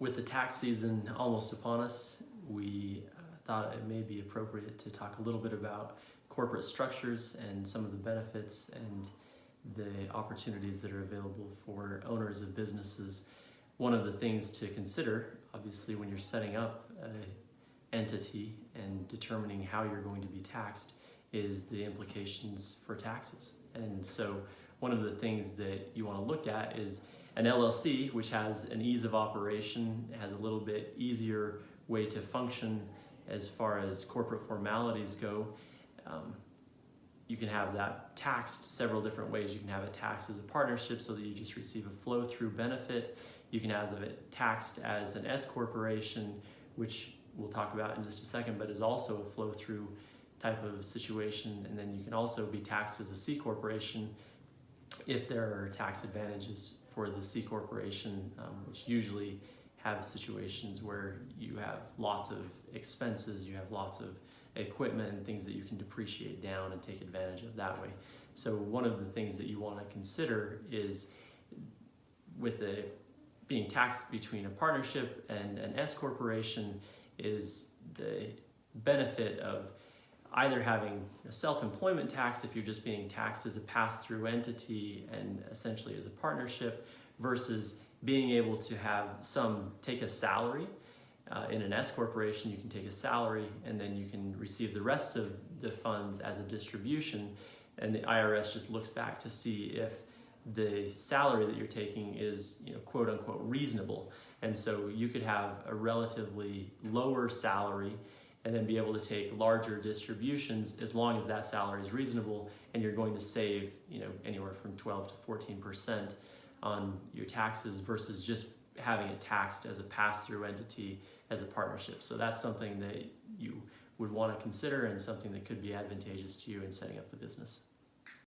With the tax season almost upon us, we thought it may be appropriate to talk a little bit about corporate structures and some of the benefits and the opportunities that are available for owners of businesses. One of the things to consider, obviously, when you're setting up an entity and determining how you're going to be taxed is the implications for taxes. And so one of the things that you want to look at is an LLC, which has an ease of operation, has a little bit easier way to function as far as corporate formalities go. You can have that taxed several different ways. You can have it taxed as a partnership so that you just receive a flow-through benefit. You can have it taxed as an S corporation, which we'll talk about in just a second, but is also a flow-through type of situation. And then you can also be taxed as a C corporation if there are tax advantages for the C corporation, which usually have situations where you have lots of expenses, you have lots of equipment and things that you can depreciate down and take advantage of that way. So one of the things that you want to consider is with being taxed between a partnership and an S corporation is the benefit of either having a self-employment tax if you're just being taxed as a pass-through entity and essentially as a partnership, versus being able to have take a salary. In an S corporation, you can take a salary and then you can receive the rest of the funds as a distribution, and the IRS just looks back to see if the salary that you're taking is, quote unquote, reasonable. And so you could have a relatively lower salary and then be able to take larger distributions as long as that salary is reasonable, and you're going to save anywhere from 12 to 14% on your taxes versus just having it taxed as a pass-through entity as a partnership. So that's something that you would want to consider and something that could be advantageous to you in setting up the business.